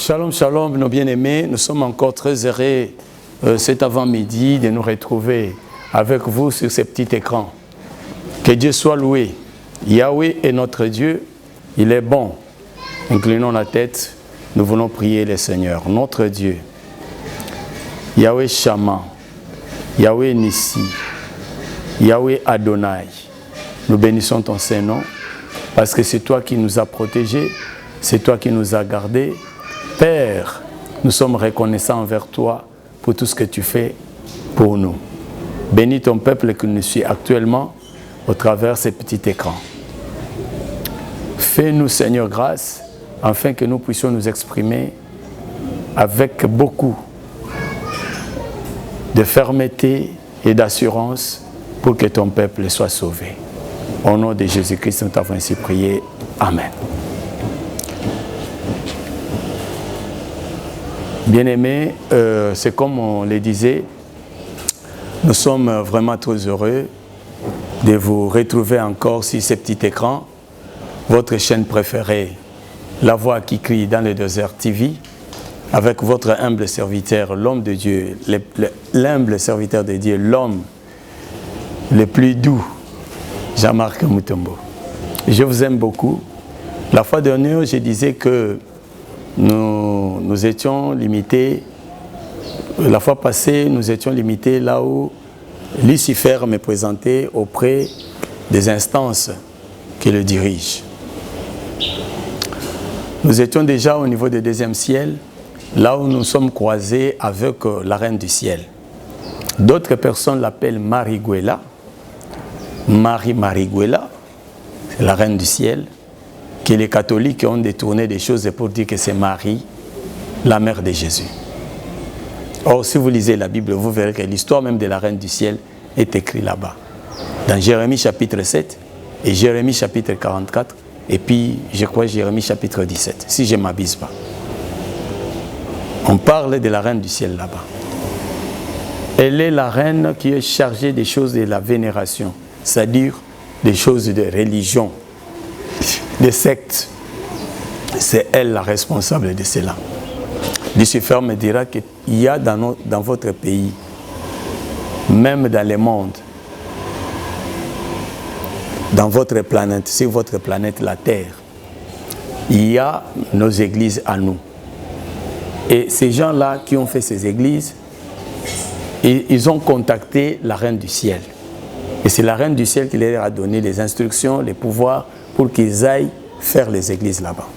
Shalom, shalom, nos bien-aimés. Nous sommes encore très heureux cet avant-midi de nous retrouver avec vous sur ces petits écrans. Que Dieu soit loué. Yahweh est notre Dieu, il est bon. Inclinons la tête, nous voulons prier le Seigneur, notre Dieu. Yahweh Shammah, Yahweh Nissi, Yahweh Adonai. Nous bénissons ton Saint-Nom parce que c'est toi qui nous as protégés, c'est toi qui nous as gardés. Père, nous sommes reconnaissants envers toi pour tout ce que tu fais pour nous. Bénis ton peuple qui nous suit actuellement au travers de ces petits écrans. Fais-nous, Seigneur, grâce, afin que nous puissions nous exprimer avec beaucoup de fermeté et d'assurance pour que ton peuple soit sauvé. Au nom de Jésus-Christ, nous t'avons ainsi prié. Amen. Bien-aimés, c'est comme on le disait, nous sommes vraiment très heureux de vous retrouver encore sur ces petits écrans, votre chaîne préférée, La Voix qui crie dans le désert TV, avec votre humble serviteur, l'homme de Dieu, l'humble serviteur de Dieu, l'homme le plus doux, Jean-Marc Mutombo. Je vous aime beaucoup. La fois dernière, je disais que nous étions limités, la fois passée, nous étions limités là où Lucifer me présentait auprès des instances qui le dirigent. Nous étions déjà au niveau du deuxième ciel, là où nous sommes croisés avec la reine du ciel. D'autres personnes l'appellent Mariguela. Mariguela, c'est la reine du ciel, que les catholiques ont détourné des choses pour dire que c'est Marie, la mère de Jésus. Or, si vous lisez la Bible, vous verrez que l'histoire même de la reine du ciel est écrite là-bas. Dans Jérémie chapitre 7 et Jérémie chapitre 44, et puis, je crois, Jérémie chapitre 17, si je ne m'abuse pas. On parle de la reine du ciel là-bas. Elle est la reine qui est chargée des choses de la vénération, c'est-à-dire des choses de religion, des sectes. C'est elle la responsable de cela. Lucifer me dira qu'il y a dans votre pays, même dans le monde, dans votre planète, sur votre planète, la Terre, il y a nos églises à nous. Et ces gens-là qui ont fait ces églises, ils ont contacté la reine du ciel. Et c'est la reine du ciel qui leur a donné les instructions, les pouvoirs pour qu'ils aillent faire les églises là-bas.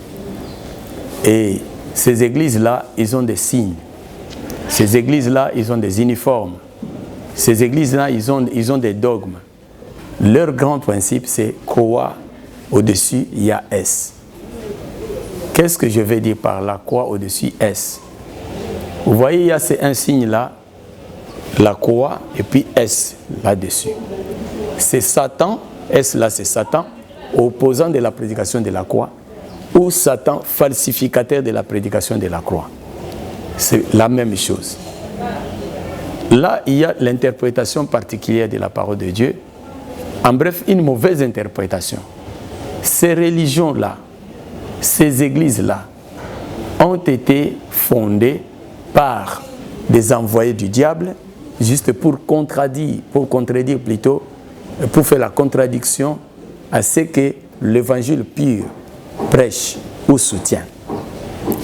Et ces églises-là, ils ont des signes. Ces églises-là, ils ont des uniformes. Ces églises-là, ils ont des dogmes. Leur grand principe, c'est croix au-dessus, il y a S. Qu'est-ce que je vais dire par la croix au-dessus S? Vous voyez, il y a un signe là, la croix, et puis S là-dessus. C'est Satan, S là c'est Satan, opposant de la prédication de la croix, ou Satan, falsificateur de la prédication de la croix. C'est la même chose. Là, il y a l'interprétation particulière de la parole de Dieu. En bref, une mauvaise interprétation. Ces religions-là, ces églises-là, ont été fondées par des envoyés du diable, juste pour contredire plutôt, pour faire la contradiction à ce que l'évangile pur prêche ou soutient.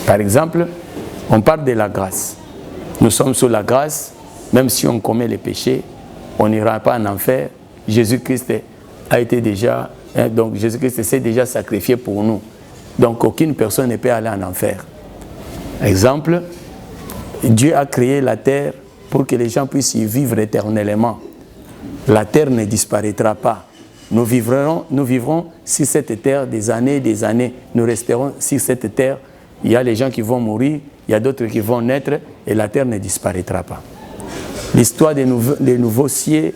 Par exemple, on parle de la grâce. Nous sommes sous la grâce, même si on commet les péchés, on n'ira pas en enfer. Jésus-Christ a été déjà, donc Jésus-Christ s'est déjà sacrifié pour nous. Donc aucune personne ne peut aller en enfer. Exemple, Dieu a créé la terre pour que les gens puissent y vivre éternellement. La terre ne disparaîtra pas. Nous vivrons sur cette terre des années, nous resterons sur cette terre. Il y a les gens qui vont mourir, il y a d'autres qui vont naître et la terre ne disparaîtra pas. L'histoire des nouveaux cieux,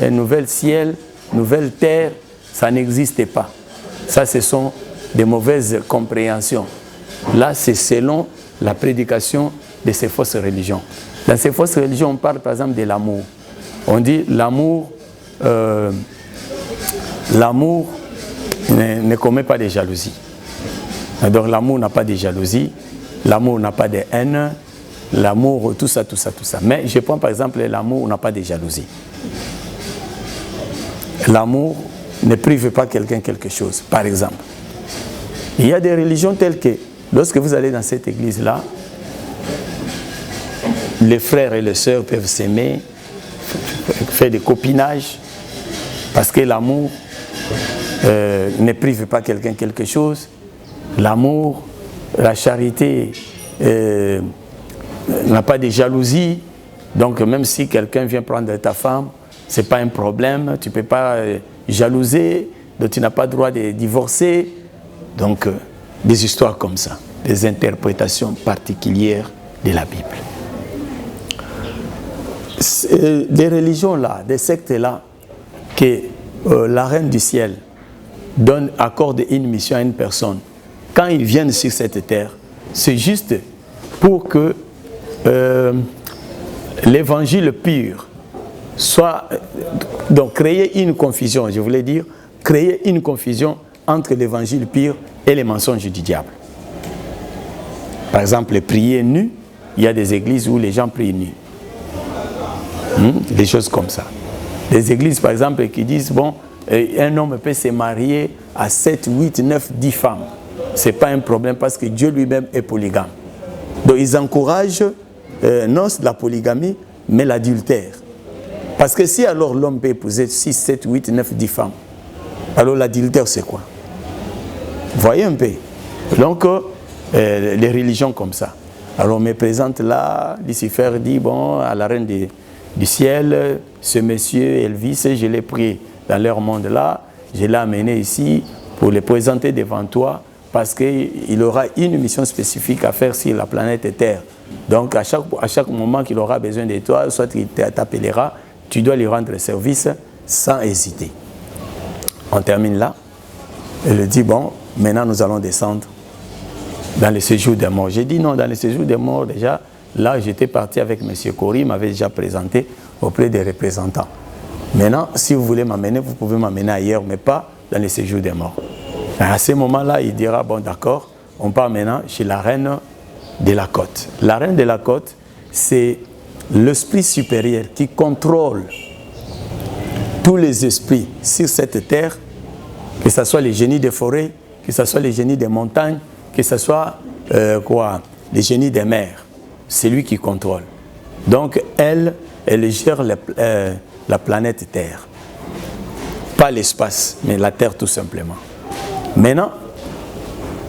un nouvel ciel, nouvelle terre, ça n'existe pas. Ça, ce sont des mauvaises compréhensions. Là, c'est selon la prédication de ces fausses religions. Dans ces fausses religions, on parle par exemple de l'amour. On dit l'amour ne commet pas de jalousie. Donc l'amour n'a pas de jalousie. l'amour n'a pas de haine, l'amour, tout ça. Mais je prends par exemple l'amour n'a pas de jalousie. L'amour ne prive pas quelqu'un quelque chose, par exemple. Il y a des religions telles que, lorsque vous allez dans cette église-là, les frères et les sœurs peuvent s'aimer, faire des copinages, parce que l'amour ne prive pas quelqu'un quelque chose. L'amour, la charité n'a pas de jalousie. Donc même si quelqu'un vient prendre ta femme, ce n'est pas un problème, tu ne peux pas jalouser, donc tu n'as pas le droit de divorcer. Donc des histoires comme ça, des interprétations particulières de la Bible. Des religions-là, des sectes-là, que la reine du ciel accorde une mission à une personne, quand ils viennent sur cette terre, c'est juste pour que l'évangile pur soit... Donc créer une confusion, je voulais dire, créer une confusion entre l'évangile pur et les mensonges du diable. Par exemple, prier nu, il y a des églises où les gens prient nus. Des choses comme ça. Des églises, par exemple, qui disent, bon, un homme peut se marier à 7, 8, 9, 10 femmes. Ce n'est pas un problème parce que Dieu lui-même est polygame. Donc ils encouragent non la polygamie, mais l'adultère. Parce que si alors l'homme peut épouser 6, 7, 8, 9, 10 femmes, alors l'adultère c'est quoi? Voyez un peu. Donc les religions comme ça. Alors on me présente là, Lucifer dit, bon, à la reine du ciel, ce monsieur Elvis, je l'ai pris dans leur monde là, je l'ai amené ici pour le présenter devant toi parce qu'il aura une mission spécifique à faire sur la planète Terre. Donc à chaque moment qu'il aura besoin de toi, soit il t'appellera, tu dois lui rendre service sans hésiter. On termine là. Elle dit, bon, maintenant nous allons descendre dans le séjour des morts. J'ai dit non, dans le séjour des morts déjà, là j'étais parti avec M. Corey, il m'avait déjà présenté auprès des représentants. Maintenant, si vous voulez m'amener, vous pouvez m'amener ailleurs, mais pas dans le séjour des morts. À ce moment-là, il dira, bon d'accord, on part maintenant chez la reine de la côte. La reine de la côte, c'est l'esprit supérieur qui contrôle tous les esprits sur cette terre, que ce soit les génies des forêts, que ce soit les génies des montagnes, que ce soit les génies des mers. C'est lui qui contrôle. Donc elle gère la planète Terre. Pas l'espace, mais la Terre tout simplement. Maintenant,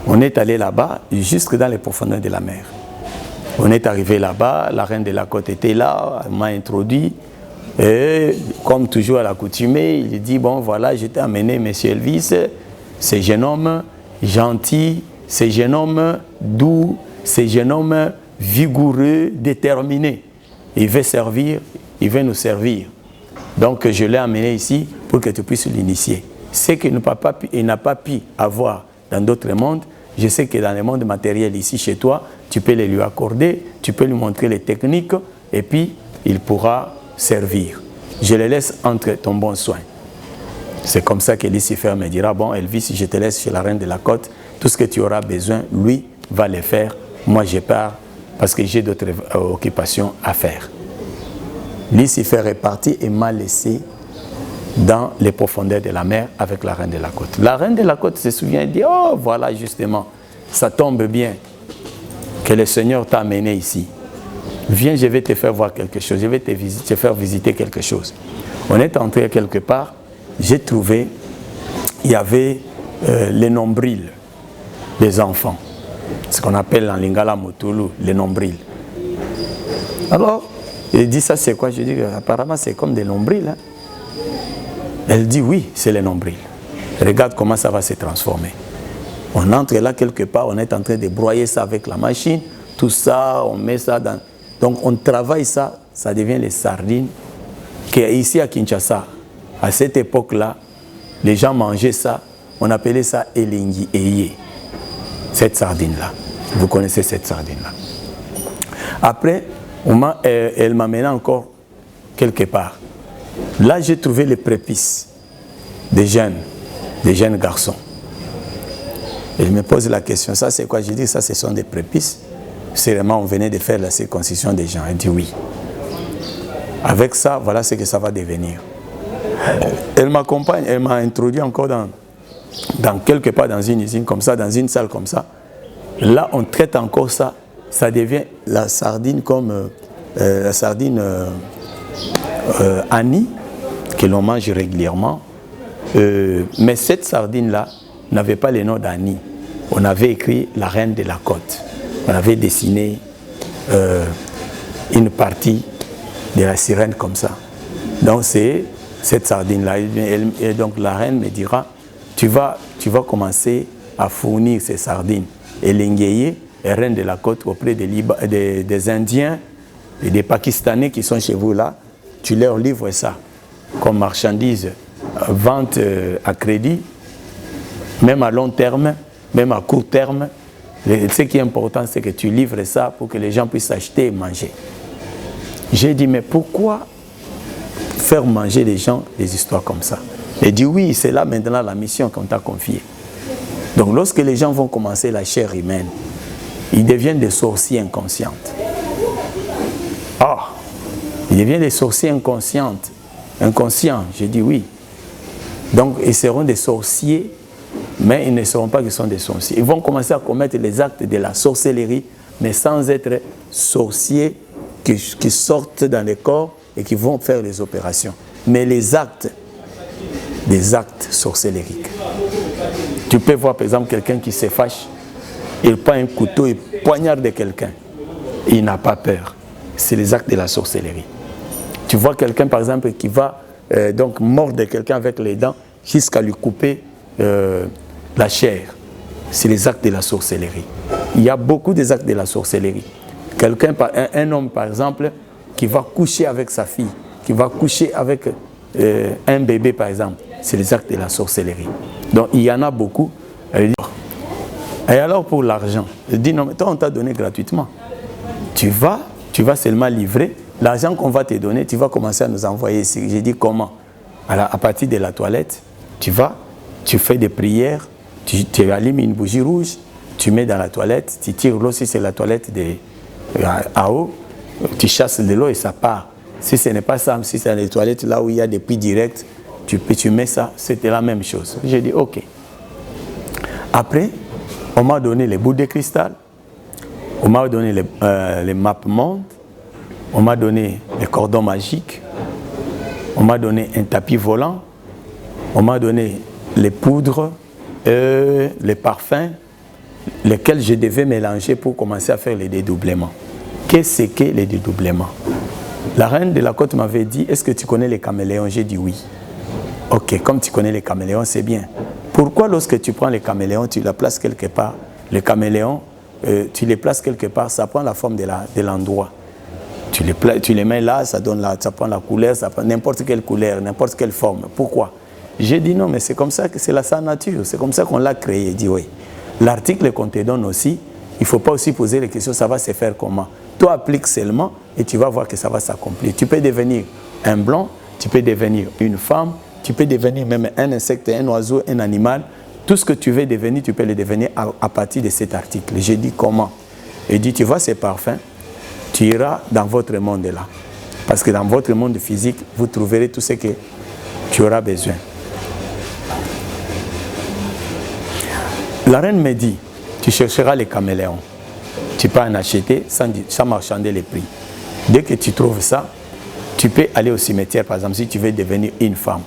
on est allé là-bas, jusque dans les profondeurs de la mer. On est arrivé là-bas, la reine de la côte était là, elle m'a introduit. Et comme toujours à l'accoutumée, il dit, bon voilà, je t'ai amené M. Elvis, ce jeune homme gentil, ce jeune homme doux, ce jeune homme vigoureux, déterminé. Il veut servir, il veut nous servir. Donc je l'ai amené ici pour que tu puisses l'initier. Ce qu'il n'a pas pu avoir dans d'autres mondes, je sais que dans le monde matériel ici chez toi, tu peux les lui accorder, tu peux lui montrer les techniques et puis il pourra servir. Je le laisse entre ton bon soin. C'est comme ça que Lucifer me dira, bon Elvis, je te laisse chez la reine de la côte, tout ce que tu auras besoin, lui va le faire. Moi je pars parce que j'ai d'autres occupations à faire. Lucifer est parti et m'a laissé dans les profondeurs de la mer avec la reine de la côte. La reine de la côte se souvient et dit, oh voilà justement, ça tombe bien que le Seigneur t'a amené ici. Viens, je vais te faire voir quelque chose, je vais te faire visiter quelque chose. On est entré quelque part, j'ai trouvé, il y avait les nombrils des enfants, ce qu'on appelle en lingala motulu, les nombrils. Alors, il dit ça c'est quoi? Je dis apparemment c'est comme des nombrils. Hein. Elle dit oui, c'est les nombrils. Regarde comment ça va se transformer. On entre là quelque part, on est en train de broyer ça avec la machine, tout ça, on met ça dans... Donc on travaille ça, ça devient les sardines. Ici à Kinshasa, à cette époque-là, les gens mangeaient ça, on appelait ça elengi eye. Cette sardine-là. Vous connaissez cette sardine-là. Après, elle m'a mené encore quelque part. Là, j'ai trouvé les prépices des jeunes garçons. Elle me pose la question, ça c'est quoi? Je dis, ça ce sont des prépices. sérieusement, on venait de faire la circoncision des gens. Elle dit oui. Avec ça, voilà ce que ça va devenir. Elle m'accompagne, elle m'a introduit encore dans quelque part dans une usine comme ça, dans une salle comme ça. Là, on traite encore ça. Ça devient la sardine comme la sardine Annie, que l'on mange régulièrement. Mais cette sardine-là n'avait pas le nom d'Annie. On avait écrit la reine de la côte. On avait dessiné une partie de la sirène comme ça. Donc c'est cette sardine-là. Et donc la reine me dira, tu vas commencer à fournir ces sardines. Et l'Ingéyé est reine de la côte auprès des Indiens et des Pakistanais qui sont chez vous là. Tu leur livres ça comme marchandise, vente à crédit, même à long terme, même à court terme. Ce qui est important, c'est que tu livres ça pour que les gens puissent acheter et manger. J'ai dit, mais pourquoi faire manger les gens des histoires comme ça? Il dit, oui, c'est là maintenant la mission qu'on t'a confiée. Donc lorsque les gens vont commencer la chair humaine, ils deviennent des sorciers inconscients. Ah, ils deviennent des sorciers inconscients. J'ai dit oui. Donc ils seront des sorciers, mais ils ne sauront pas qu'ils sont des sorciers. Ils vont commencer à commettre les actes de la sorcellerie, mais sans être sorciers qui sortent dans les corps et qui vont faire les opérations. Mais les actes, des actes sorcelleriques. Tu peux voir par exemple quelqu'un qui se fâche, il prend un couteau et poignarde quelqu'un. Il n'a pas peur. C'est les actes de la sorcellerie. Tu vois quelqu'un par exemple qui va donc mordre quelqu'un avec les dents jusqu'à lui couper la chair. C'est les actes de la sorcellerie. Il y a beaucoup des actes de la sorcellerie. Quelqu'un, un homme par exemple, qui va coucher avec sa fille, qui va coucher avec un bébé par exemple, c'est les actes de la sorcellerie. Donc il y en a beaucoup. Et alors pour l'argent, il dit non mais toi on t'a donné gratuitement. Tu vas seulement livrer. L'argent qu'on va te donner, tu vas commencer à nous envoyer ici. J'ai dit comment? Alors, à partir de la toilette, tu fais des prières, tu allumes une bougie rouge, tu mets dans la toilette, tu tires l'eau si c'est la toilette à eau, tu chasses de l'eau et ça part. Si ce n'est pas ça, si c'est les toilettes là où il y a des puits directs, tu mets ça, c'était la même chose. J'ai dit ok. Après, on m'a donné les boules de cristal, on m'a donné les mappes-mondes, on m'a donné les cordons magiques, on m'a donné un tapis volant, on m'a donné les poudres, les parfums, lesquels je devais mélanger pour commencer à faire les dédoublements. Qu'est-ce que les dédoublements? La reine de la côte m'avait dit, est-ce que tu connais les caméléons? J'ai dit oui. Ok, comme tu connais les caméléons, c'est bien. Pourquoi lorsque tu prends les caméléons, tu les places quelque part? Les caméléons, tu les places quelque part, ça prend la forme de l'endroit. Tu les mets là, ça prend la couleur, ça prend n'importe quelle couleur, n'importe quelle forme. Pourquoi? J'ai dit non, mais c'est comme ça que c'est sa nature, c'est comme ça qu'on l'a créé. Il dit oui. L'article qu'on te donne aussi, il ne faut pas aussi poser les questions, ça va se faire comment? Toi, applique seulement et tu vas voir que ça va s'accomplir. Tu peux devenir un blanc, tu peux devenir une femme, tu peux devenir même un insecte, un oiseau, un animal. Tout ce que tu veux devenir, tu peux le devenir à partir de cet article. J'ai dit comment? Il dit, tu vois ces parfums, tu iras dans votre monde là. Parce que dans votre monde physique, vous trouverez tout ce que tu auras besoin. La reine me dit, tu chercheras les caméléons. Tu peux en acheter sans marchander les prix. Dès que tu trouves ça, tu peux aller au cimetière, par exemple, si tu veux devenir une femme.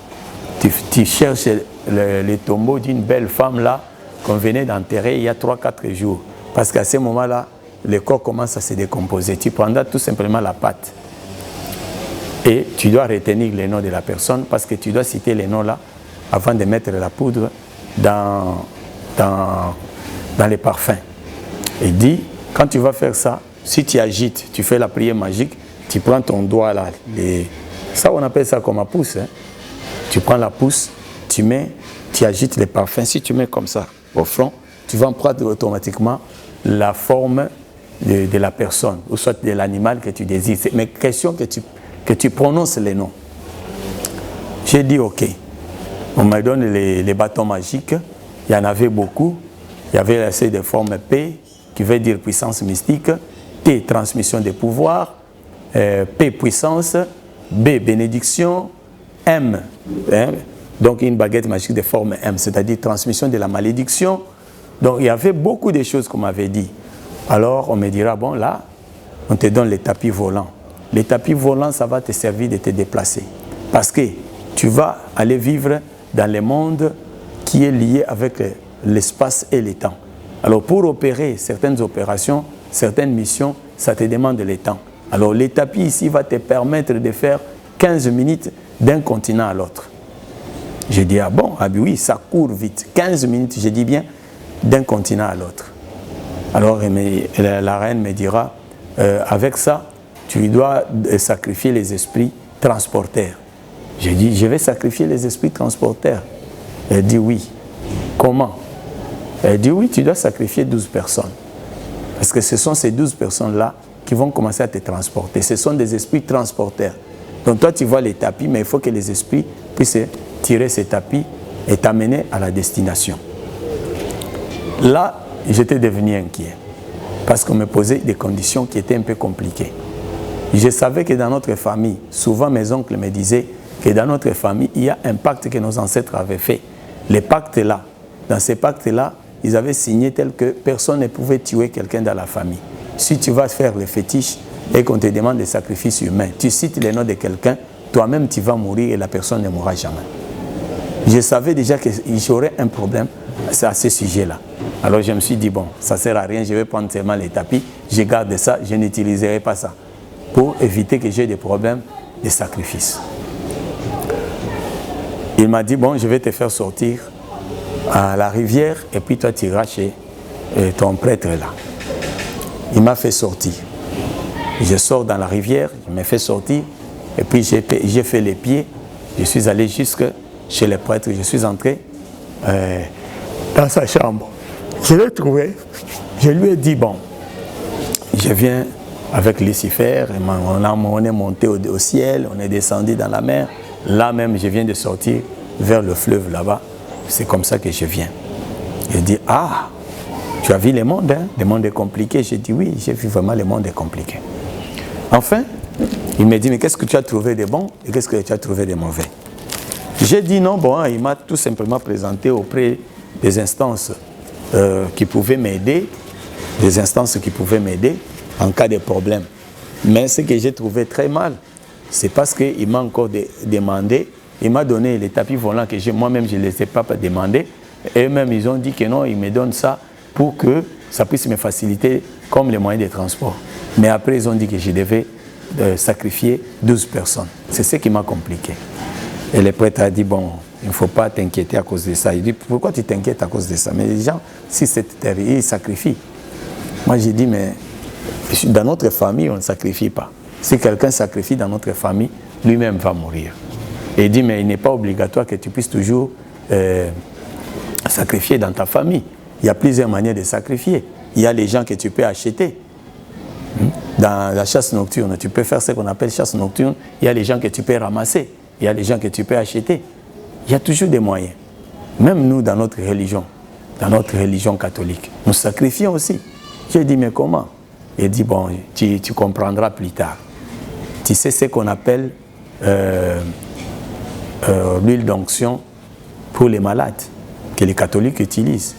Tu cherches le tombeau d'une belle femme là, qu'on venait d'enterrer il y a 3-4 jours. Parce qu'à ce moment-là, le corps commence à se décomposer. Tu prendras tout simplement la pâte. Et tu dois retenir les noms de la personne parce que tu dois citer les noms là avant de mettre la poudre dans les parfums. Il dit, quand tu vas faire ça, si tu agites, tu fais la prière magique, tu prends ton doigt là, ça on appelle ça comme un pouce. Hein. Tu prends la pouce, tu agites les parfums. Si tu mets comme ça au front, tu vas prendre automatiquement la forme de la personne, ou soit de l'animal que tu désires. Mais question que tu prononces les noms. J'ai dit ok. On me donne les bâtons magiques. Il y en avait beaucoup. Il y avait assez de forme P, qui veut dire puissance mystique. T, transmission des pouvoirs. P, puissance. B, bénédiction. M, donc une baguette magique de forme M, c'est-à-dire transmission de la malédiction. Donc il y avait beaucoup de choses qu'on m'avait dit. Alors on me dira, bon là, on te donne les tapis volants. Les tapis volants, ça va te servir de te déplacer. Parce que tu vas aller vivre dans le monde qui est lié avec l'espace et le temps. Alors pour opérer certaines opérations, certaines missions, ça te demande le temps. Alors les tapis ici va te permettre de faire 15 minutes d'un continent à l'autre. Je dis, ah bon, ah oui, ça court vite. 15 minutes, je dis bien, d'un continent à l'autre. Alors la reine me dira, avec ça, tu dois sacrifier les esprits transporteurs. J'ai dit, je vais sacrifier les esprits transporteurs. Elle dit, oui. Comment? Elle dit, oui, tu dois sacrifier 12 personnes. Parce que ce sont ces 12 personnes-là qui vont commencer à te transporter. Ce sont des esprits transporteurs. Donc toi, tu vois les tapis, mais il faut que les esprits puissent tirer ces tapis et t'amener à la destination. Là, j'étais devenu inquiet. Parce qu'on me posait des conditions qui étaient un peu compliquées. Je savais que dans notre famille, souvent mes oncles me disaient que dans notre famille, il y a un pacte que nos ancêtres avaient fait. Les pactes-là, dans ces pactes-là, ils avaient signé tel que personne ne pouvait tuer quelqu'un dans la famille. Si tu vas faire le fétiche et qu'on te demande des sacrifices humains, tu cites le nom de quelqu'un, toi-même tu vas mourir et la personne ne mourra jamais. Je savais déjà qu'il y aurait un problème à ce sujet-là. Alors je me suis dit, bon, ça ne sert à rien, je vais prendre seulement les tapis, je garde ça, je n'utiliserai pas ça, pour éviter que j'ai des problèmes de sacrifice. Il m'a dit, bon, je vais te faire sortir à la rivière et puis toi tu iras chez ton prêtre là. Il m'a fait sortir. Je sors dans la rivière, il m'a fait sortir et puis j'ai fait les pieds. Je suis allé jusque chez le prêtre, je suis entré dans sa chambre. Je l'ai trouvé, je lui ai dit, bon, je viens avec Lucifer, on est monté au ciel, on est descendu dans la mer. Là même, je viens de sortir vers le fleuve là-bas. C'est comme ça que je viens. Il dit, ah, tu as vu le monde, hein? Le monde est compliqué. J'ai dit, oui, j'ai vu vraiment le monde est compliqué. Enfin, il me dit, mais qu'est-ce que tu as trouvé de bon et qu'est-ce que tu as trouvé de mauvais? J'ai dit non, bon, il m'a tout simplement présenté auprès des instances qui pouvaient m'aider, en cas de problème. Mais ce que j'ai trouvé très mal, c'est parce qu'il m'a encore demandé, il m'a donné les tapis volants que moi-même je ne les ai pas demandés. Et eux-mêmes, ils ont dit que non, ils me donnent ça pour que ça puisse me faciliter comme les moyens de transport. Mais après, ils ont dit que je devais sacrifier 12 personnes. C'est ce qui m'a compliqué. Et le prêtre a dit, bon, il ne faut pas t'inquiéter à cause de ça. Il dit, pourquoi tu t'inquiètes à cause de ça? Mais les gens, si c'est terrible, ils sacrifient. Moi, j'ai dit, mais dans notre famille, on ne sacrifie pas. Si quelqu'un sacrifie dans notre famille, lui-même va mourir. Et il dit, mais il n'est pas obligatoire que tu puisses toujours sacrifier dans ta famille. Il y a plusieurs manières de sacrifier. Il y a les gens que tu peux acheter. Dans la chasse nocturne, tu peux faire ce qu'on appelle chasse nocturne. Il y a les gens que tu peux ramasser. Il y a les gens que tu peux acheter. Il y a toujours des moyens. Même nous, dans notre religion catholique, nous sacrifions aussi. J'ai dit, mais comment? Il dit, bon, tu comprendras plus tard. Tu sais ce qu'on appelle l'huile d'onction pour les malades, que les catholiques utilisent.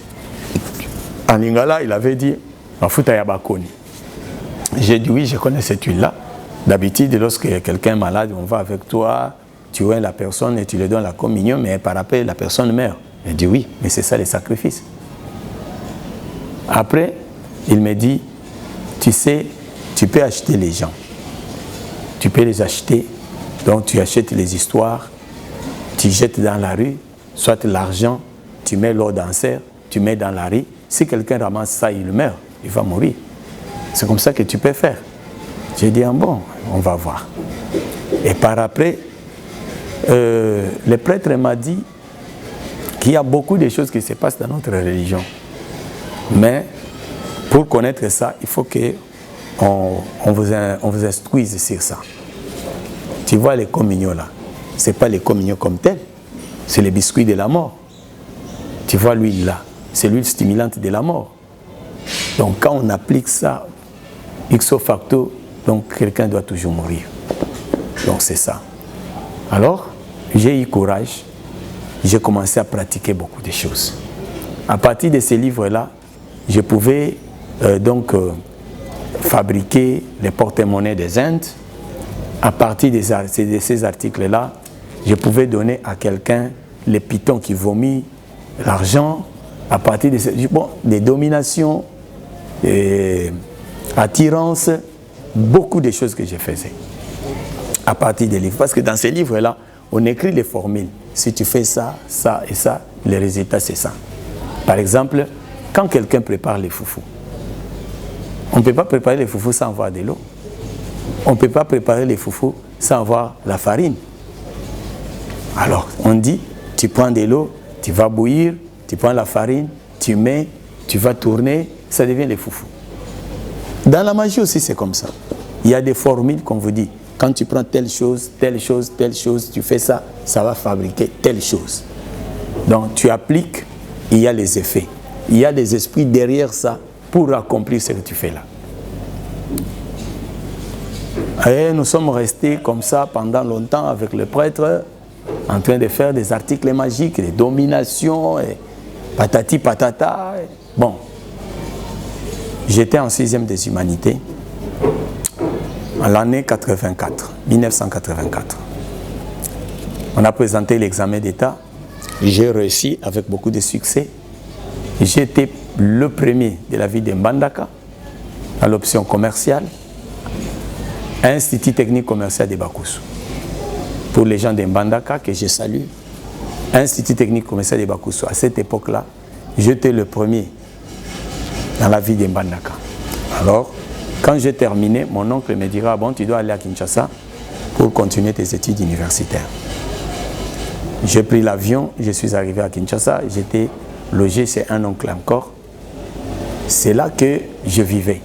En lingala, il avait dit, Mafuta Yabakoni. J'ai dit, oui, je connais cette huile-là. D'habitude, lorsque quelqu'un est malade, on va avec toi, tu vois la personne et tu lui donnes la communion, mais par après, la personne meurt. Il dit, oui, mais c'est ça les sacrifices. Après, il me dit, tu sais, tu peux acheter les gens. Tu peux les acheter. Donc, tu achètes les histoires, tu jettes dans la rue, soit l'argent, tu mets l'or dans serre, tu mets dans la rue. Si quelqu'un ramasse ça, il meurt, il va mourir. C'est comme ça que tu peux faire. J'ai dit, ah bon, on va voir. Et par après, le prêtre m'a dit qu'il y a beaucoup de choses qui se passent dans notre religion. Mais pour connaître ça, il faut qu'on vous instruise sur ça. Tu vois les communions là, ce n'est pas les communions comme telles, c'est les biscuits de la mort. Tu vois l'huile là, c'est l'huile stimulante de la mort. Donc quand on applique ça ipso facto, donc quelqu'un doit toujours mourir. Donc c'est ça. Alors, j'ai eu courage, j'ai commencé à pratiquer beaucoup de choses. À partir de ces livres-là, je pouvais fabriquer les porte-monnaies des Indes. À partir de ces articles-là, je pouvais donner à quelqu'un les pitons qui vomit, l'argent, à partir de des dominations, des attirances, beaucoup de choses que je faisais à partir des livres. Parce que dans ces livres-là, on écrit les formules. Si tu fais ça, ça et ça, les résultats c'est ça. Par exemple, quand quelqu'un prépare les foufous, on ne peut pas préparer les foufous sans avoir de l'eau. On ne peut pas préparer les foufous sans avoir la farine. Alors, on dit, tu prends de l'eau, tu vas bouillir, tu prends la farine, tu mets, tu vas tourner, ça devient les foufous. Dans la magie aussi, c'est comme ça. Il y a des formules qu'on vous dit. Quand tu prends telle chose, telle chose, telle chose, tu fais ça, ça va fabriquer telle chose. Donc, tu appliques, il y a les effets. Il y a des esprits derrière ça pour accomplir ce que tu fais là. Et nous sommes restés comme ça pendant longtemps avec le prêtre, en train de faire des articles magiques, des dominations, et patati patata. Bon, j'étais en 6e des humanités, en l'année 1984. On a présenté l'examen d'État, j'ai réussi avec beaucoup de succès. J'étais le premier de la ville de Mbandaka, à l'option commerciale, Institut technique commercial de Bakusu. Pour les gens de Mbandaka, que je salue, Institut technique commercial de Bakusu, à cette époque-là, j'étais le premier dans la ville de Mbandaka. Alors, quand j'ai terminé, mon oncle me dira, bon, tu dois aller à Kinshasa pour continuer tes études universitaires. J'ai pris l'avion, je suis arrivé à Kinshasa, j'étais logé chez un oncle encore. C'est là que je vivais.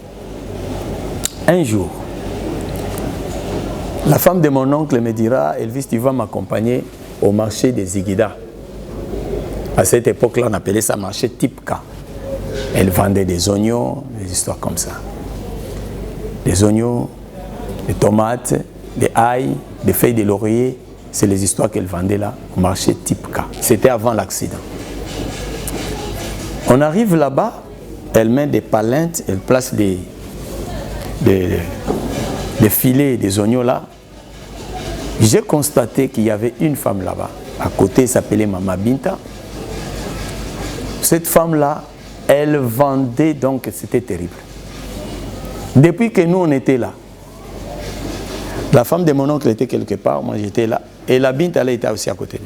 Un jour, la femme de mon oncle me dira, Elvis, tu vas m'accompagner au marché des Zigida. À cette époque-là, on appelait ça marché type K. Elle vendait des oignons, des histoires comme ça. Des oignons, des tomates, des ail, des feuilles de laurier. C'est les histoires qu'elle vendait là, au marché type K. C'était avant l'accident. On arrive là-bas, elle met des palentes, elle place des filets, des oignons là. J'ai constaté qu'il y avait une femme là-bas. À côté, elle s'appelait Mama Binta. Cette femme-là, elle vendait, donc c'était terrible. Depuis que nous, on était là, la femme de mon oncle était quelque part, moi j'étais là, et la Binta, elle était aussi à côté.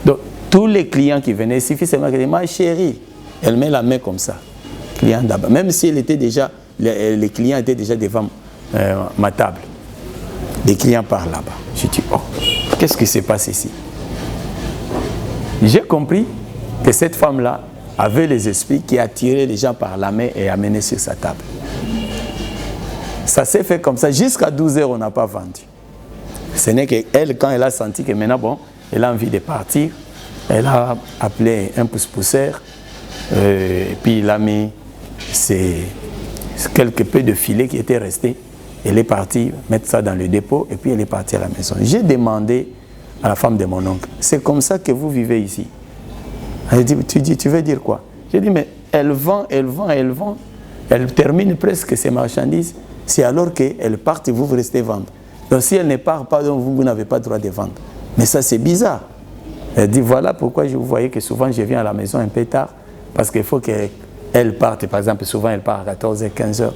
Donc, tous les clients qui venaient, il suffit seulement qu'elle dise, ma chérie, elle met la main comme ça, client d'abord. Même si elle était déjà, les clients étaient déjà devant ma table. Des clients par là-bas. Je dis, oh, qu'est-ce qui se passe ici? J'ai compris que cette femme-là avait les esprits qui attiraient les gens par la main et amenaient sur sa table. Ça s'est fait comme ça. Jusqu'à 12 heures, on n'a pas vendu. Ce n'est qu'elle, quand elle a senti que maintenant, bon, elle a envie de partir, elle a appelé un pousse-pousseur, et puis il a mis quelques peu de filets qui étaient restés. Elle est partie mettre ça dans le dépôt et puis elle est partie à la maison. J'ai demandé à la femme de mon oncle, c'est comme ça que vous vivez ici? Elle dit, tu veux dire quoi? J'ai dit, mais elle vend, elle termine presque ses marchandises, c'est alors qu'elle part et vous restez vendre. Donc si elle ne part pas, donc vous n'avez pas le droit de vendre. Mais ça c'est bizarre. Elle dit, voilà pourquoi vous voyez que souvent je viens à la maison un peu tard, parce qu'il faut qu'elle parte. Par exemple, souvent elle part à 14h, 15h.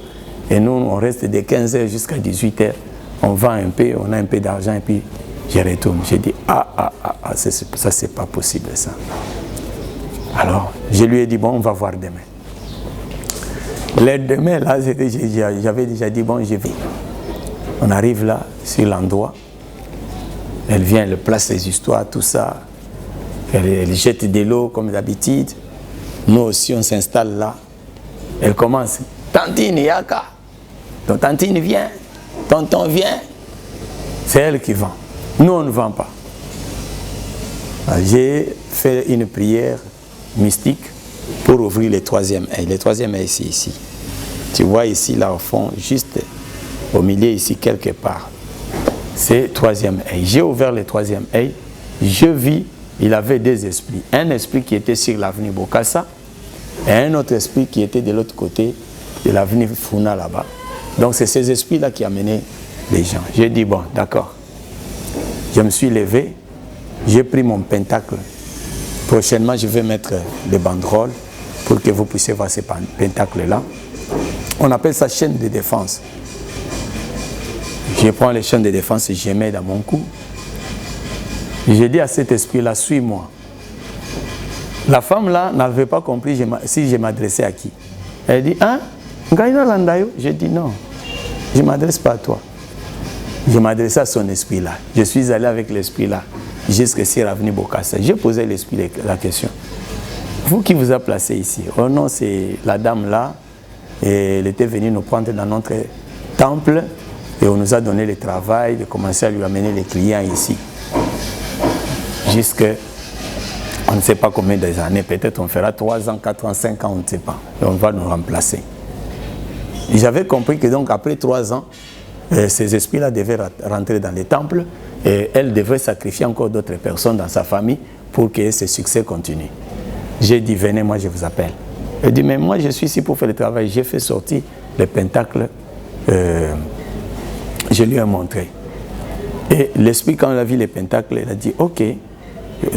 Et nous, on reste de 15h jusqu'à 18h. On vend un peu, on a un peu d'argent et puis je retourne. J'ai dit, ça c'est pas possible ça. Alors, je lui ai dit, bon, on va voir demain. Le demain, là, j'avais déjà dit, bon, je vais. On arrive là, sur l'endroit. Elle vient, elle place les histoires, tout ça. Elle jette de l'eau comme d'habitude. Nous aussi, on s'installe là. Elle commence, Tantine, Yaka. Donc, Tantine vient, tonton vient. C'est elle qui vend. Nous, on ne vend pas. J'ai fait une prière mystique pour ouvrir le troisième œil. Le troisième œil, c'est ici. Tu vois ici, là, au fond, juste au milieu ici quelque part. C'est troisième œil. J'ai ouvert le troisième œil, je vis, il avait deux esprits. Un esprit qui était sur l'avenue Bokassa et un autre esprit qui était de l'autre côté de l'avenue Funa là-bas. Donc c'est ces esprits-là qui amenaient les gens. J'ai dit, bon, d'accord. Je me suis levé, j'ai pris mon pentacle. Prochainement, je vais mettre les banderoles pour que vous puissiez voir ces pentacles-là. On appelle ça chaîne de défense. Je prends les chaînes de défense et je mets dans mon cou. J'ai dit à cet esprit-là, suis-moi. La femme-là n'avait pas compris si je m'adressais à qui. Elle dit, hein? J'ai dit non, je ne m'adresse pas à toi. Je m'adressais à son esprit-là. Je suis allé avec l'esprit-là jusqu'à l'avenue Bokassa. J'ai posé l'esprit la question. Vous qui vous a placé ici? Oh non, c'est la dame-là. Et elle était venue nous prendre dans notre temple et on nous a donné le travail de commencer à lui amener les clients ici. Jusqu'à, on ne sait pas combien d'années, peut-être on fera 3 ans, 4 ans, 5 ans, on ne sait pas. Et on va nous remplacer. J'avais compris que donc après 3 ans, ces esprits-là devaient rentrer dans les temples et elle devait sacrifier encore d'autres personnes dans sa famille pour que ce succès continue. J'ai dit, venez, moi je vous appelle. Elle dit, mais moi je suis ici pour faire le travail. J'ai fait sortir le pentacle, je lui ai montré. Et l'esprit, quand il a vu les pentacles, il a dit, ok,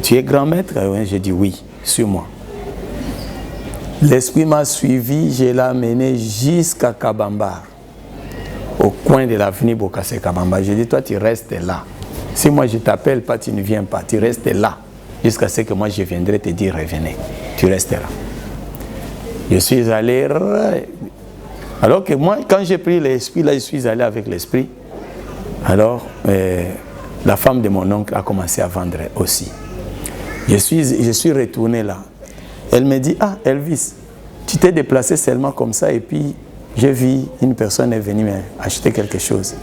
tu es grand maître? J'ai dit, oui, suis-moi. L'esprit m'a suivi, je l'ai amené jusqu'à Kabambar, au coin de l'avenue Bokassa Kabambar. J'ai dit, toi tu restes là. Si moi je ne t'appelle pas, tu ne viens pas, tu restes là. Jusqu'à ce que moi je viendrai te dire, revenez. Tu restes là. Je suis allé. Alors que moi, quand j'ai pris l'esprit, là, je suis allé avec l'esprit. Alors, la femme de mon oncle a commencé à vendre aussi. Je suis retourné là. Elle me dit, ah Elvis, tu t'es déplacé seulement comme ça et puis j'ai vu une personne est venue acheter quelque chose.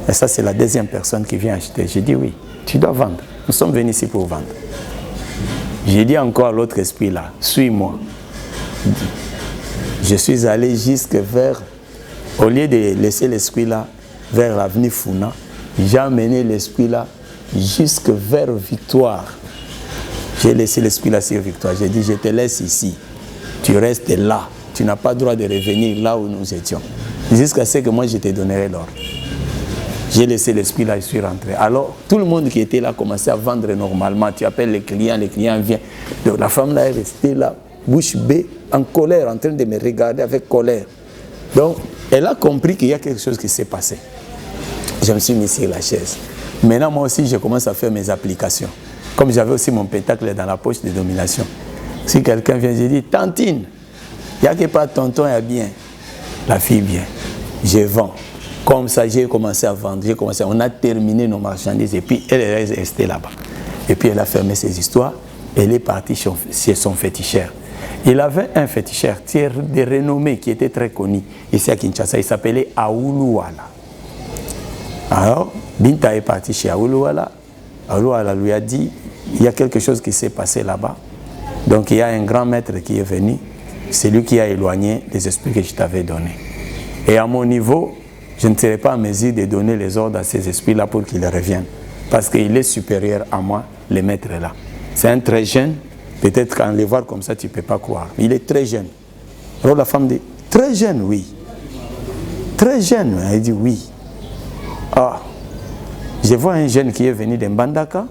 Et ça c'est la deuxième personne qui vient acheter. J'ai dit oui, tu dois vendre. Nous sommes venus ici pour vendre. J'ai dit encore à l'autre esprit là, suis-moi. Je suis allé jusque vers, au lieu de laisser l'esprit là, vers l'avenue Funa, j'ai amené l'esprit là jusque vers Victoire. J'ai laissé l'esprit là sur Victoire. J'ai dit, je te laisse ici. Tu restes là. Tu n'as pas le droit de revenir là où nous étions. Jusqu'à ce que moi, je te donnerai l'ordre. J'ai laissé l'esprit là, je suis rentré. Alors, tout le monde qui était là commençait à vendre normalement. Tu appelles les clients viennent. Donc, la femme là est restée là, bouche bée, en colère, en train de me regarder avec colère. Donc, elle a compris qu'il y a quelque chose qui s'est passé. Je me suis mis sur la chaise. Maintenant, moi aussi, je commence à faire mes applications. Comme j'avais aussi mon pentacle dans la poche de domination. Si quelqu'un vient, je dis, tantine, il n'y a que pas tonton et bien. La fille vient, je vends. Comme ça, j'ai commencé à vendre. On a terminé nos marchandises et puis elle est restée là-bas. Et puis elle a fermé ses histoires. Elle est partie chez son féticheur. Il avait un féticheur de renommée qui était très connu ici à Kinshasa. Il s'appelait Aouluala. Alors, Binta est partie chez Aouluala. Aouluala lui a dit, il y a quelque chose qui s'est passé là-bas. Donc il y a un grand maître qui est venu. C'est lui qui a éloigné les esprits que je t'avais donnés. Et à mon niveau, je ne serai pas en mesure de donner les ordres à ces esprits-là pour qu'ils reviennent. Parce qu'il est supérieur à moi, le maître là. C'est un très jeune. Peut-être qu'en le voir comme ça, tu ne peux pas croire. Il est très jeune. Alors la femme dit, très jeune, oui. Très jeune. Elle dit, oui. Ah, je vois un jeune qui est venu de Mbandaka.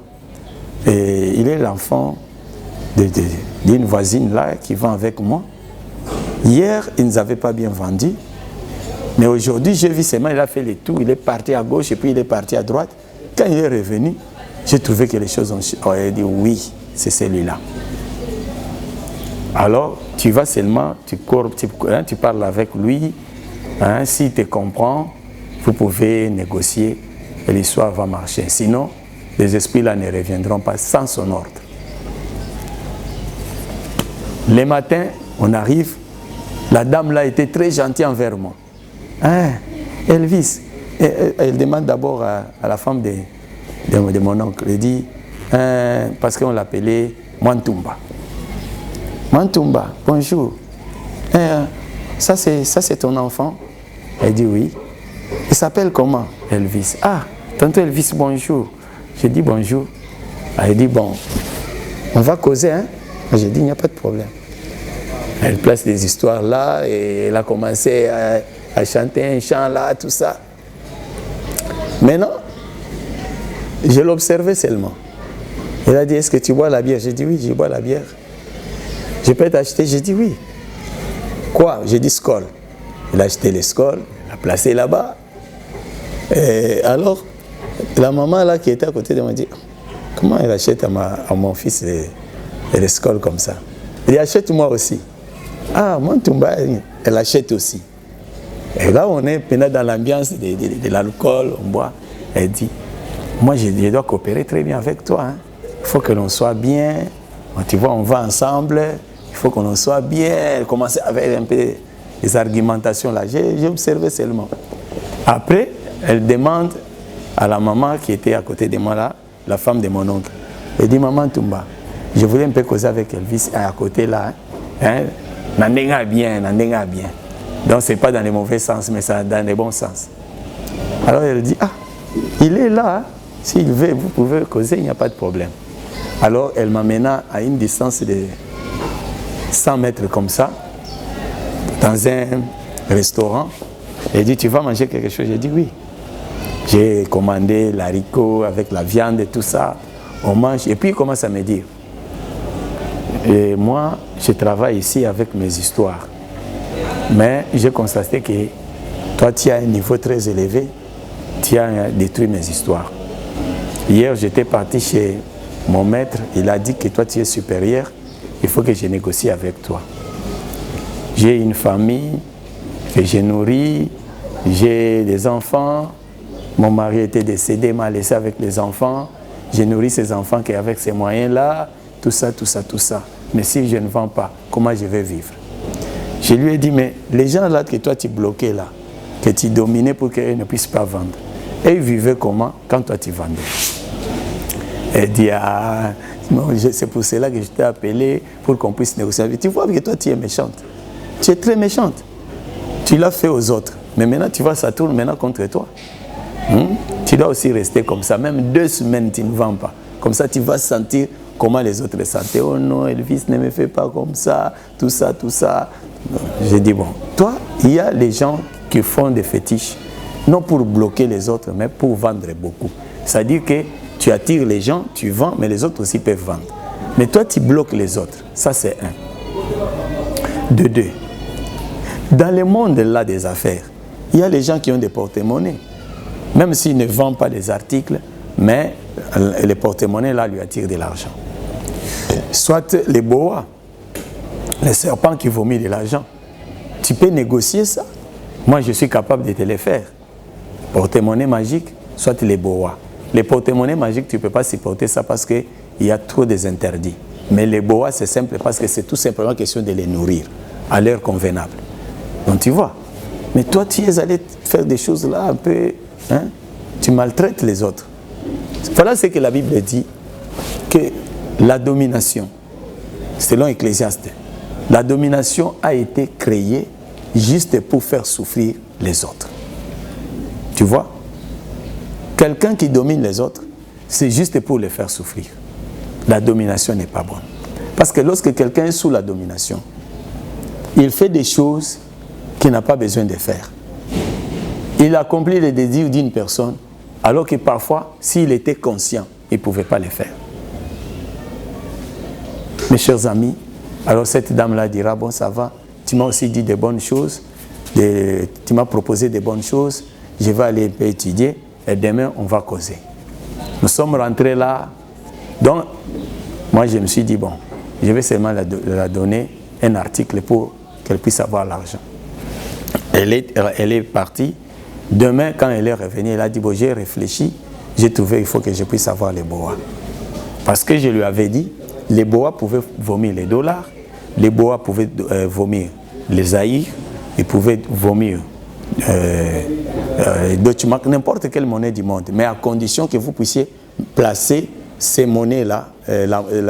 Et il est l'enfant d'une voisine là qui vend avec moi. Hier, il ne nous avait pas bien vendu. Mais aujourd'hui, j'ai vu seulement, il a fait le tour. Il est parti à gauche et puis il est parti à droite. Quand il est revenu, j'ai trouvé que les choses ont... Oh, il a dit, oui, c'est celui-là. Alors, tu vas seulement, tu parles avec lui. Hein, s'il te comprend, vous pouvez négocier et l'histoire va marcher. Sinon, les esprits là ne reviendront pas sans son ordre. Le matin, on arrive. La dame là était très gentille envers moi. Hein, Elvis, elle demande d'abord à la femme de mon oncle. Elle dit, parce qu'on l'appelait Mantumba. Mantumba, bonjour. Ça c'est ton enfant? Elle dit oui. Il s'appelle comment? Elvis. Ah, tonton Elvis, bonjour. J'ai dit bonjour. Elle dit bon, on va causer, hein? J'ai dit il n'y a pas de problème. Elle place des histoires là et elle a commencé à chanter un chant là, tout ça. Maintenant, je l'observais seulement. Elle a dit, est-ce que tu bois la bière? J'ai dit oui, je bois la bière. Je peux t'acheter? J'ai dit oui. Quoi? J'ai dit Skol. Elle a acheté les Skol, elle a placé là-bas. Et alors, la maman là qui était à côté de moi dit, comment elle achète à mon fils les Skol comme ça? Elle dit, achète-moi aussi. Ah, mon Tumba, elle achète aussi. Et là, on est maintenant dans l'ambiance de l'alcool, on boit. Elle dit, moi, je dois coopérer très bien avec toi. Hein. Il faut que l'on soit bien. Tu vois, on va ensemble. Il faut que l'on soit bien. Elle commençait avec un peu des argumentations là. J'ai observé seulement. Après, elle demande à la maman qui était à côté de moi là, la femme de mon oncle. Elle dit, maman Tumba, je voulais un peu causer avec Elvis à côté là. Hein. N'endenga bien, n'endenga bien. Donc, ce n'est pas dans les mauvais sens, mais c'est dans les bons sens. Alors, elle dit, ah, il est là. Hein. S'il veut, vous pouvez causer, il n'y a pas de problème. Alors, elle m'amena à une distance de 100 mètres comme ça, dans un restaurant. Elle dit, tu vas manger quelque chose? J'ai dit oui. J'ai commandé l'haricot avec la viande et tout ça. On mange. Et puis, il commence à me dire, et moi, je travaille ici avec mes histoires. Mais j'ai constaté que toi, tu as un niveau très élevé. Tu as détruit mes histoires. Hier, j'étais parti chez mon maître. Il a dit que toi, tu es supérieur. Il faut que je négocie avec toi. J'ai une famille que je nourris. J'ai des enfants. Mon mari était décédé, m'a laissé avec les enfants. J'ai nourri ces enfants qu'avec ces moyens-là, tout ça, tout ça, tout ça. Mais si je ne vends pas, comment je vais vivre? Je lui ai dit, mais les gens là que toi tu bloquais là, que tu dominais pour qu'ils ne puissent pas vendre, et ils vivaient comment quand toi tu vendais? Elle dit, ah, c'est pour cela que je t'ai appelé, pour qu'on puisse négocier. Tu vois que toi tu es méchante. Tu es très méchante. Tu l'as fait aux autres. Mais maintenant tu vois, ça tourne maintenant contre toi. Tu dois aussi rester comme ça. Même 2 semaines, tu ne vends pas. Comme ça, tu vas sentir comment les autres le sentaient. Oh non, Elvis ne me fait pas comme ça, tout ça, tout ça. J'ai dit, bon, toi, il y a les gens qui font des fétiches, non pour bloquer les autres, mais pour vendre beaucoup. C'est-à-dire que tu attires les gens, tu vends, mais les autres aussi peuvent vendre. Mais toi, tu bloques les autres. Ça, c'est un. De 2. Dans le monde là des affaires, il y a les gens qui ont des porte-monnaies. Même s'ils ne vendent pas les articles, mais les porte-monnaies là lui attirent de l'argent. Soit les boas, les serpents qui vomissent de l'argent. Tu peux négocier ça. Moi, je suis capable de te les faire. Porte-monnaie magique, soit les boas. Les porte-monnaies magiques, tu ne peux pas supporter ça parce qu'il y a trop des interdits. Mais les boas, c'est simple parce que c'est tout simplement question de les nourrir à l'heure convenable. Donc tu vois. Mais toi, tu es allé faire des choses là un peu... Hein? Tu maltraites les autres. Voilà ce que la Bible dit, que la domination, selon Ecclésiaste, la domination a été créée juste pour faire souffrir les autres. Tu vois? Quelqu'un qui domine les autres, c'est juste pour les faire souffrir. La domination n'est pas bonne. Parce que lorsque quelqu'un est sous la domination, il fait des choses qu'il n'a pas besoin de faire. Il accomplit les désirs d'une personne, alors que parfois, s'il était conscient, il ne pouvait pas les faire. Mes chers amis, alors cette dame-là dira, bon, ça va, tu m'as aussi dit de bonnes choses, tu m'as proposé de bonnes choses, je vais aller un peu étudier, et demain, on va causer. Nous sommes rentrés là, donc, moi, je me suis dit, bon, je vais seulement la donner un article pour qu'elle puisse avoir l'argent. Elle est partie. Demain, quand elle est revenue, elle a dit, bon, j'ai réfléchi, j'ai trouvé qu'il faut que je puisse avoir les boas. Parce que je lui avais dit, les boas pouvaient vomir les dollars, les boas pouvaient vomir les haïrs, ils pouvaient vomir n'importe quelle monnaie du monde, mais à condition que vous puissiez placer ces monnaies-là,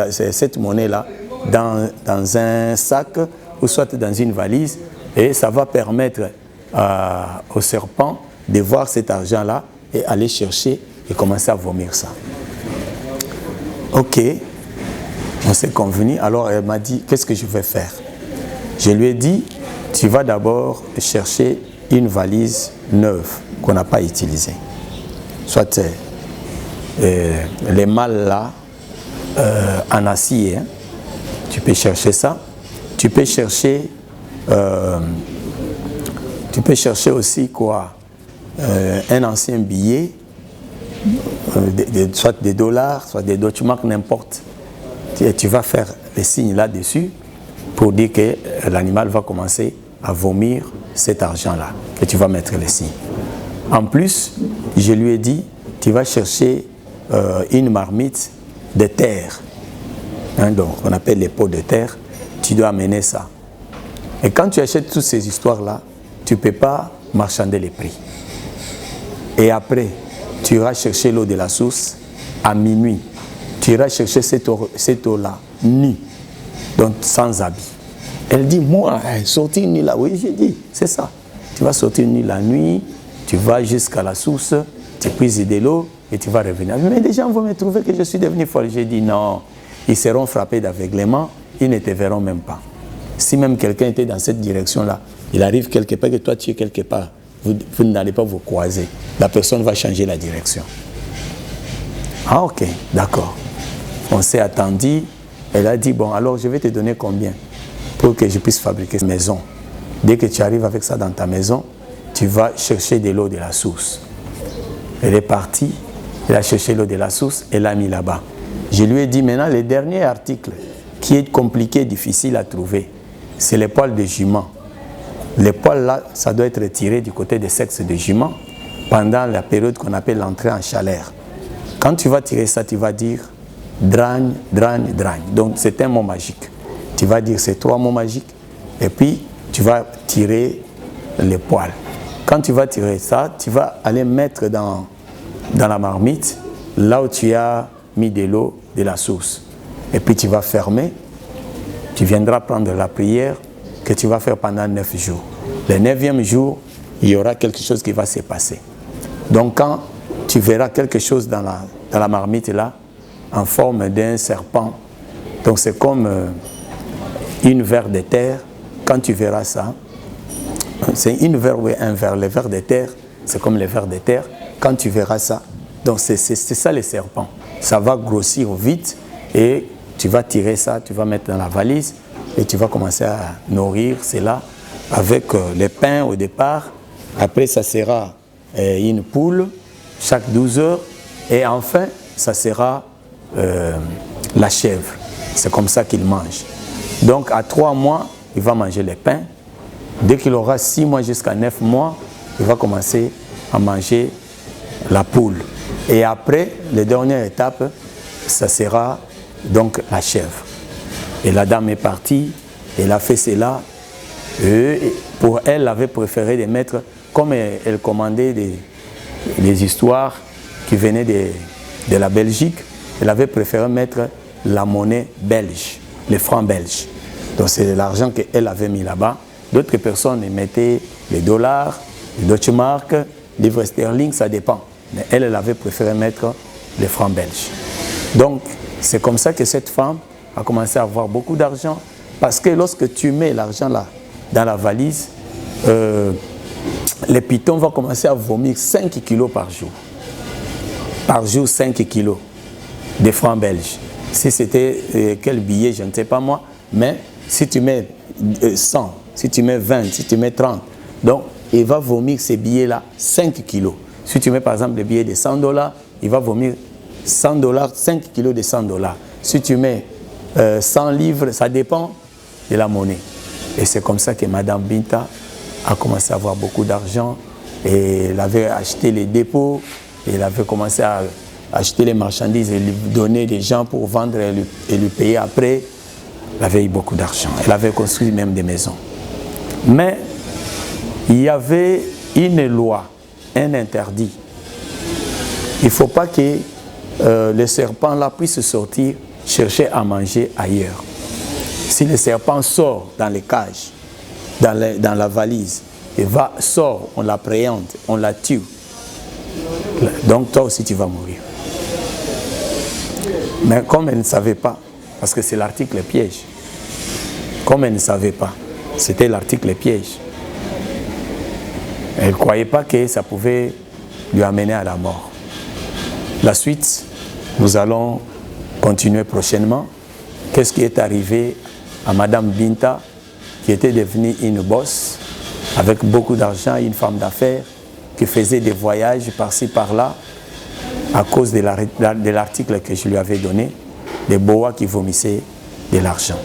cette monnaie-là, dans un sac ou soit dans une valise, et ça va permettre au serpent de voir cet argent-là et aller chercher et commencer à vomir ça. Ok, on s'est convenu. Alors elle m'a dit, qu'est-ce que je vais faire? Je lui ai dit, tu vas d'abord chercher une valise neuve qu'on n'a pas utilisée. Soit les malles là, en acier, hein. Tu peux chercher ça. Tu peux chercher aussi quoi? Un ancien billet, soit des dollars, soit des Deutschmark, n'importe. Tu vas faire les signes là-dessus pour dire que l'animal va commencer à vomir cet argent-là, que tu vas mettre les signes. En plus, je lui ai dit, tu vas chercher une marmite de terre, hein, donc on appelle les pots de terre, tu dois amener ça. Et quand tu achètes toutes ces histoires-là, tu ne peux pas marchander les prix. Et après, tu iras chercher l'eau de la source à minuit. Tu iras chercher cette eau-là, nue, donc sans habit. Elle dit, moi, sortir nu là, oui, j'ai dit, c'est ça. Tu vas sortir nu la nuit, tu vas jusqu'à la source, tu puises de l'eau et tu vas revenir. Mais les gens vont me trouver que je suis devenu folle. J'ai dit, non, ils seront frappés d'aveuglement, ils ne te verront même pas. Si même quelqu'un était dans cette direction-là, il arrive quelque part que toi tu es quelque part, vous n'allez pas vous croiser. La personne va changer la direction. Ah ok, d'accord. On s'est attendu. Elle a dit, bon alors je vais te donner combien pour que je puisse fabriquer cette maison. Dès que tu arrives avec ça dans ta maison, tu vas chercher de l'eau de la source. Elle est partie, elle a cherché l'eau de la source, elle l'a mis là-bas. Je lui ai dit maintenant, le dernier article qui est compliqué, difficile à trouver, c'est les poils de jument. Les poils là, ça doit être tiré du côté des sexes de jument pendant la période qu'on appelle l'entrée en chaleur. Quand tu vas tirer ça, tu vas dire dragne, dragne, dragne. Donc c'est un mot magique. Tu vas dire ces 3 mots magiques et puis tu vas tirer les poils. Quand tu vas tirer ça, tu vas aller mettre dans la marmite, là où tu as mis de l'eau de la source. Et puis tu vas fermer. Tu viendras prendre la prière que tu vas faire pendant 9 jours. Le 9e jour, il y aura quelque chose qui va se passer. Donc quand tu verras quelque chose dans la marmite là, en forme d'un serpent, donc c'est comme une verre de terre, quand tu verras ça, c'est une verre ou un verre, les vers de terre, c'est comme les vers de terre, quand tu verras ça, donc c'est ça les serpents. Ça va grossir vite et tu vas tirer ça, tu vas mettre dans la valise et tu vas commencer à nourrir cela avec les pains au départ. Après, ça sera une poule chaque 12 heures et enfin, ça sera la chèvre. C'est comme ça qu'il mange. Donc, à 3 mois, il va manger les pains. Dès qu'il aura 6 mois jusqu'à 9 mois, il va commencer à manger la poule. Et après, la dernière étape, ça sera donc la chèvre. Et la dame est partie, elle a fait cela. Et pour elle, elle avait préféré de mettre, comme elle commandait des histoires qui venaient de la Belgique, elle avait préféré mettre la monnaie belge, les francs belges. Donc c'est l'argent qu'elle avait mis là-bas. D'autres personnes mettaient les dollars, les Deutschmark, les livres sterling, ça dépend. Mais elle avait préféré mettre les francs belges. Donc c'est comme ça que cette femme a commencé à avoir beaucoup d'argent. Parce que lorsque tu mets l'argent là, dans la valise, les pitons vont commencer à vomir 5 kilos par jour. Par jour, 5 kilos de francs belges. Si c'était quel billet, je ne sais pas moi, mais si tu mets 100, si tu mets 20, si tu mets 30, donc il va vomir ces billets-là 5 kilos. Si tu mets par exemple le billet de $100, il va vomir $100, 5 kilos de $100. Si tu mets 100 livres, ça dépend de la monnaie. Et c'est comme ça que Madame Binta a commencé à avoir beaucoup d'argent. Et elle avait acheté les dépôts, et elle avait commencé à acheter les marchandises et lui donner des gens pour vendre et lui payer après. Elle avait eu beaucoup d'argent. Elle avait construit même des maisons. Mais il y avait une loi, un interdit. Il ne faut pas que le serpent là puisse sortir chercher à manger ailleurs. Si le serpent sort dans les cages, dans la valise, et va, sort, on l'appréhende, on la tue. Donc toi aussi tu vas mourir. Mais comme elle ne savait pas, parce que c'est l'article piège, comme elle ne savait pas, c'était l'article piège. Elle ne croyait pas que ça pouvait lui amener à la mort. La suite, nous allons continuer prochainement. Qu'est-ce qui est arrivé à Madame Binta, qui était devenue une bosse, avec beaucoup d'argent, une femme d'affaires, qui faisait des voyages par-ci, par-là, à cause de l'article que je lui avais donné, des boas qui vomissaient de l'argent.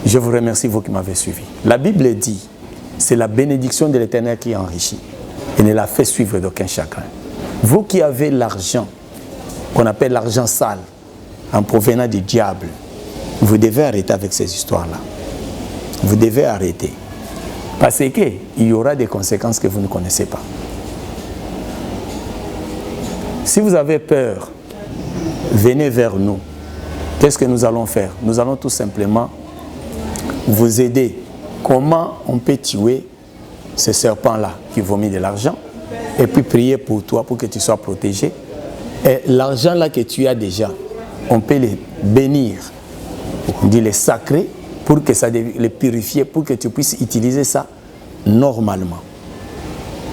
Je vous remercie, vous qui m'avez suivi. La Bible dit, c'est la bénédiction de l'Éternel qui enrichit et ne la fait suivre d'aucun chagrin. Vous qui avez l'argent, qu'on appelle l'argent sale, en provenant du diable, vous devez arrêter avec ces histoires-là. Vous devez arrêter. Parce qu'il y aura des conséquences que vous ne connaissez pas. Si vous avez peur, venez vers nous. Qu'est-ce que nous allons faire? Nous allons tout simplement vous aider. Comment on peut tuer ce serpent-là qui vomit de l'argent et puis prier pour toi pour que tu sois protégé. Et l'argent-là que tu as déjà, on peut les bénir, on dit les sacrer pour que ça les purifier, pour que tu puisses utiliser ça normalement.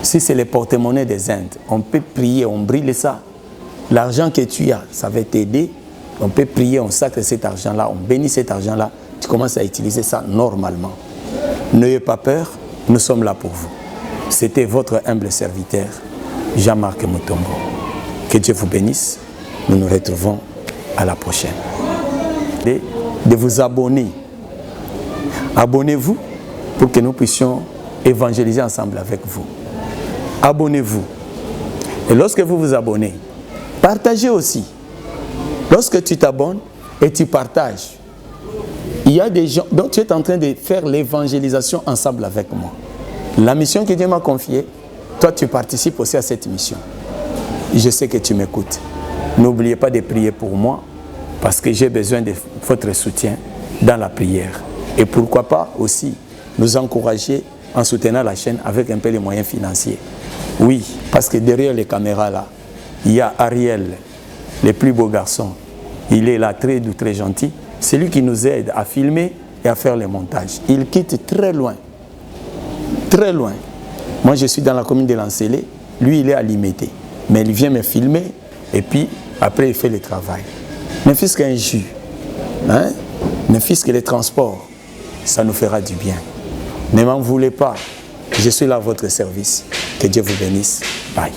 Si c'est les porte-monnaies des Indes, on peut prier, on brille ça. L'argent que tu as, ça va t'aider. On peut prier, on sacre cet argent-là, on bénit cet argent-là. Tu commences à utiliser ça normalement. N'ayez pas peur, nous sommes là pour vous. C'était votre humble serviteur, Jean-Marc Mutombo. Que Dieu vous bénisse. Nous nous retrouvons à la prochaine. De vous abonner. Abonnez-vous pour que nous puissions évangéliser ensemble avec vous. Abonnez-vous. Et lorsque vous vous abonnez, partagez aussi. Lorsque tu t'abonnes et tu partages, il y a des gens, donc tu es en train de faire l'évangélisation ensemble avec moi. La mission que Dieu m'a confiée, toi tu participes aussi à cette mission. Je sais que tu m'écoutes. N'oubliez pas de prier pour moi parce que j'ai besoin de votre soutien dans la prière. Et pourquoi pas aussi nous encourager en soutenant la chaîne avec un peu les moyens financiers. Oui, parce que derrière les caméras là, il y a Ariel, le plus beau garçon. Il est là très doux, très gentil. C'est lui qui nous aide à filmer et à faire les montages. Il quitte très loin. Très loin. Moi, je suis dans la commune de Lancélé. Lui, il est à Limété. Mais il vient me filmer et puis après, il fait le travail. Ne fût-ce qu'un jus, hein? Ne fût-ce que les transports, ça nous fera du bien. Ne m'en voulez pas. Je suis là à votre service. Que Dieu vous bénisse. Bye.